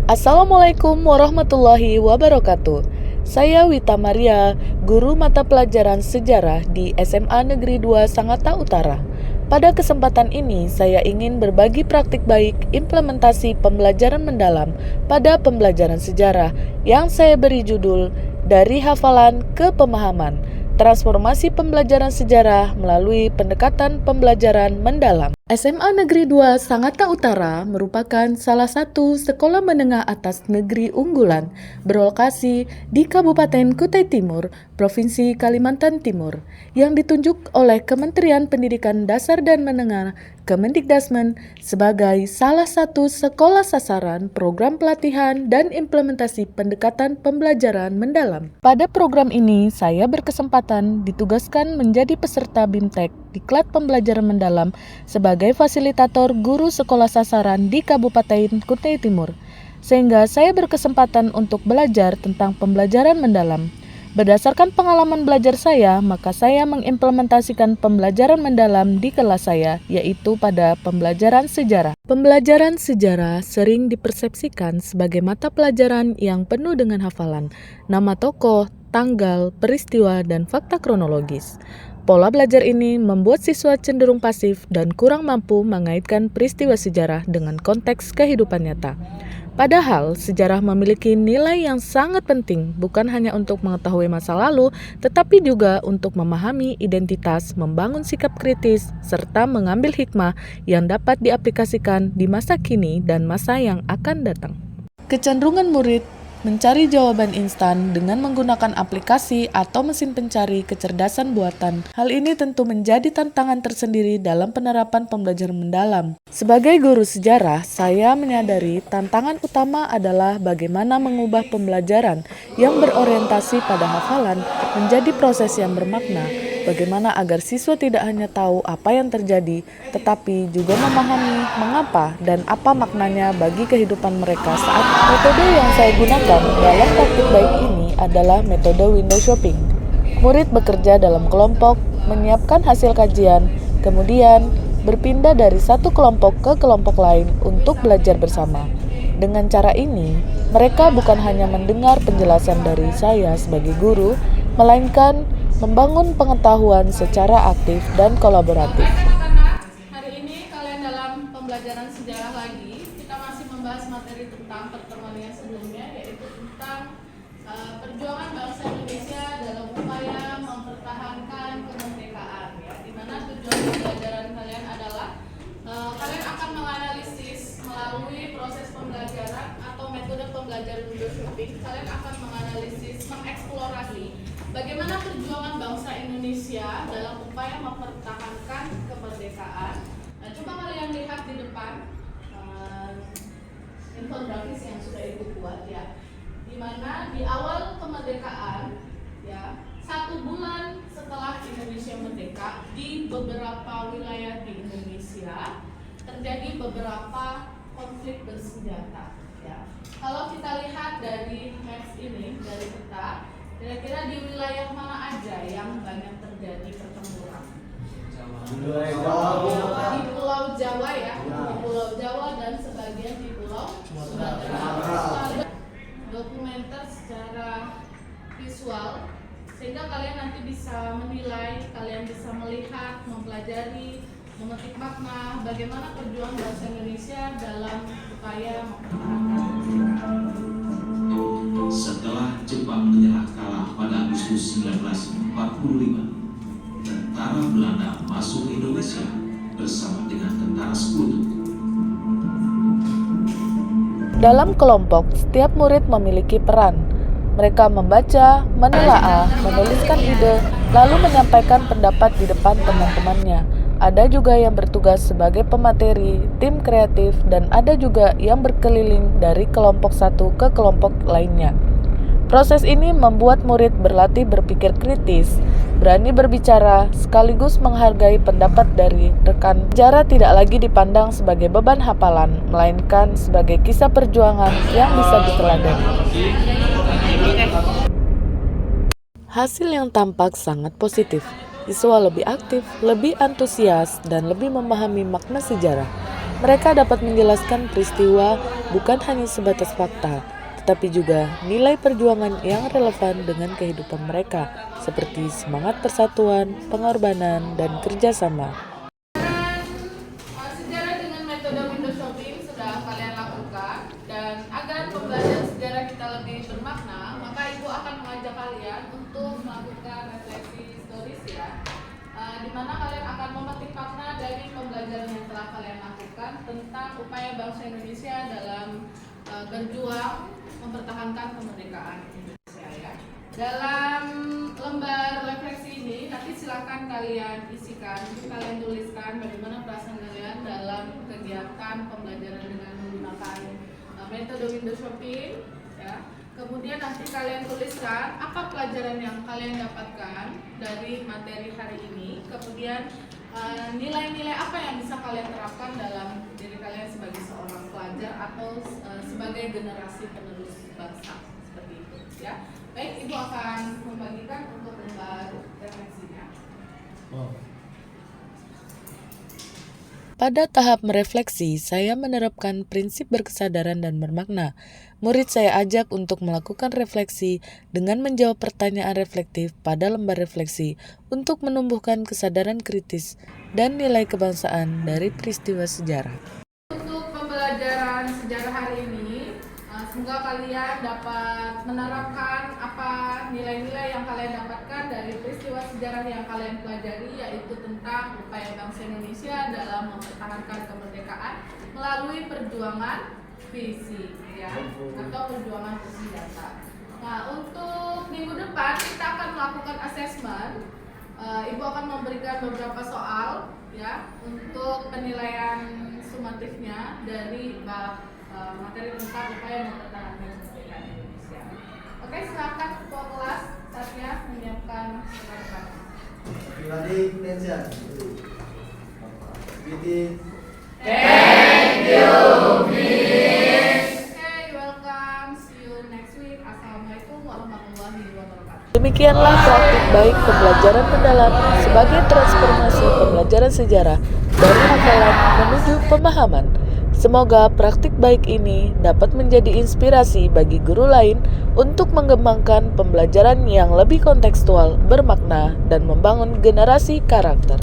Assalamualaikum warahmatullahi wabarakatuh. Saya Wita Maria, guru mata pelajaran sejarah di SMA Negeri 2 Sangatta Utara. Pada kesempatan ini, saya ingin berbagi praktik baik implementasi pembelajaran mendalam pada pembelajaran sejarah yang saya beri judul Dari Hafalan ke Pemahaman, Transformasi Pembelajaran Sejarah melalui Pendekatan Pembelajaran Mendalam. SMA Negeri 2 Sangatta Utara merupakan salah satu sekolah menengah atas negeri unggulan berlokasi di Kabupaten Kutai Timur, Provinsi Kalimantan Timur, yang ditunjuk oleh Kementerian Pendidikan Dasar dan Menengah Kemendikdasmen sebagai salah satu sekolah sasaran program pelatihan dan implementasi pendekatan pembelajaran mendalam. Pada program ini, saya berkesempatan ditugaskan menjadi peserta BIMTEK Diklat Pembelajaran Mendalam sebagai fasilitator guru sekolah sasaran di Kabupaten Kutai Timur, sehingga saya berkesempatan untuk belajar tentang pembelajaran mendalam. Berdasarkan pengalaman belajar saya, maka saya mengimplementasikan pembelajaran mendalam di kelas saya, yaitu pada pembelajaran sejarah. Pembelajaran sejarah sering dipersepsikan sebagai mata pelajaran yang penuh dengan hafalan, nama tokoh, tanggal, peristiwa, dan fakta kronologis. Pola belajar ini membuat siswa cenderung pasif dan kurang mampu mengaitkan peristiwa sejarah dengan konteks kehidupan nyata. Padahal, sejarah memiliki nilai yang sangat penting, bukan hanya untuk mengetahui masa lalu, tetapi juga untuk memahami identitas, membangun sikap kritis, serta mengambil hikmah yang dapat diaplikasikan di masa kini dan masa yang akan datang. Kecenderungan murid mencari jawaban instan dengan menggunakan aplikasi atau mesin pencari kecerdasan buatan. Hal ini tentu menjadi tantangan tersendiri dalam penerapan pembelajaran mendalam. Sebagai guru sejarah, saya menyadari tantangan utama adalah bagaimana mengubah pembelajaran yang berorientasi pada hafalan menjadi proses yang bermakna. Bagaimana agar siswa tidak hanya tahu apa yang terjadi, tetapi juga memahami mengapa dan apa maknanya bagi kehidupan mereka saat metode yang saya gunakan dalam praktik baik ini adalah metode window shopping. Murid bekerja dalam kelompok, menyiapkan hasil kajian, kemudian berpindah dari satu kelompok ke kelompok lain untuk belajar bersama. Dengan cara ini, mereka bukan hanya mendengar penjelasan dari saya sebagai guru, melainkan membangun pengetahuan secara aktif dan kolaboratif. Hari ini kalian dalam pembelajaran sejarah lagi, kita masih membahas materi tentang pertemuan yang sebelumnya, yaitu tentang perjuangan bangsa Indonesia dalam upaya mempertahankan kemerdekaan, ya. Di mana tujuan pembelajaran kalian adalah kalian akan menganalisis melalui proses pembelajaran atau metode pembelajaran window shopping. Kalian akan menganalisis, mengeksplorasi bagaimana perjuangan bangsa Indonesia dalam upaya mempertahankan kemerdekaan. Nah, coba kalian lihat di depan infografis yang sudah ibu buat, ya, di mana di awal kemerdekaan, ya, 1 bulan setelah Indonesia merdeka, di beberapa wilayah di Indonesia terjadi beberapa konflik bersenjata, ya. Kalau kita lihat dari maps ini, dari peta, kira-kira di wilayah mana aja yang banyak terjadi pertempuran? Di Pulau Jawa, ya, di Pulau Jawa dan sebagian di Pulau Sumatera. Dokumenter secara visual, sehingga kalian nanti bisa menilai, kalian bisa melihat, mempelajari, memetik makna bagaimana perjuangan bangsa Indonesia dalam upaya mempertahankan. Setelah Jepang menyerah kalah pada Agustus 1945, tentara Belanda masuk Indonesia bersama dengan tentara Sekutu. Dalam kelompok, setiap murid memiliki peran. Mereka membaca, menelaah, menuliskan ide, lalu menyampaikan pendapat di depan teman-temannya. Ada juga yang bertugas sebagai pemateri, tim kreatif, dan ada juga yang berkeliling dari kelompok satu ke kelompok lainnya. Proses ini membuat murid berlatih berpikir kritis, berani berbicara, sekaligus menghargai pendapat dari rekan. Sejarah tidak lagi dipandang sebagai beban hafalan, melainkan sebagai kisah perjuangan yang bisa diteladani. Hasil yang tampak sangat positif. Siswa lebih aktif, lebih antusias, dan lebih memahami makna sejarah. Mereka dapat menjelaskan peristiwa bukan hanya sebatas fakta, tetapi juga nilai perjuangan yang relevan dengan kehidupan mereka, seperti semangat persatuan, pengorbanan, dan kerjasama. Sejarah dengan metode window shopping sudah kalian lakukan, dan agar pembelajaran sejarah kita lebih bermakna, maka Ibu akan mengajak kalian untuk melakukan refleksi historis ya, di mana kalian akan memetik makna dari pembelajaran yang telah kalian lakukan tentang upaya bangsa Indonesia dalam berjuang mempertahankan kemerdekaan Indonesia ya. Dalam lembar refleksi ini nanti silakan kalian isikan, kalian tuliskan bagaimana perasaan kalian dalam kegiatan pembelajaran dengan menggunakan metode window shopping ya. Kemudian nanti kalian tuliskan apa pelajaran yang kalian dapatkan dari materi hari ini. Kemudian nilai-nilai apa yang bisa kalian terapkan dalam diri kalian sebagai seorang pelajar atau sebagai generasi penerus bangsa, seperti itu ya. Baik, Ibu akan membagikan untuk lembar refleksinya. Pada tahap merefleksi, saya menerapkan prinsip berkesadaran dan bermakna. Murid saya ajak untuk melakukan refleksi dengan menjawab pertanyaan reflektif pada lembar refleksi untuk menumbuhkan kesadaran kritis dan nilai kebangsaan dari peristiwa sejarah. Untuk pembelajaran sejarah hari ini, semoga kalian dapat menerapkan apa nilai-nilai yang kalian dapatkan dari peristiwa sejarah yang kalian pelajari, yaitu tentang upaya bangsa Indonesia dalam mempertahankan kemerdekaan melalui perjuangan fisik ya, atau perjuangan bersenjata. Nah, untuk minggu depan kita akan melakukan asesmen. Ibu akan memberikan beberapa soal ya untuk penilaian sumatifnya dari bab materi tentang upaya mempertahankan kemerdekaan Indonesia. Oke, silakan ketua kelas saatnya menyiapkan rekan-rekan. Pribadi attention. Thank you, Miss. Okay, welcome. See you next week. Assalamualaikum warahmatullahi wabarakatuh. Demikianlah praktik baik pembelajaran mendalam sebagai transformasi pembelajaran sejarah dari hafalan menuju pemahaman. Semoga praktik baik ini dapat menjadi inspirasi bagi guru lain untuk mengembangkan pembelajaran yang lebih kontekstual, bermakna, dan membangun generasi karakter.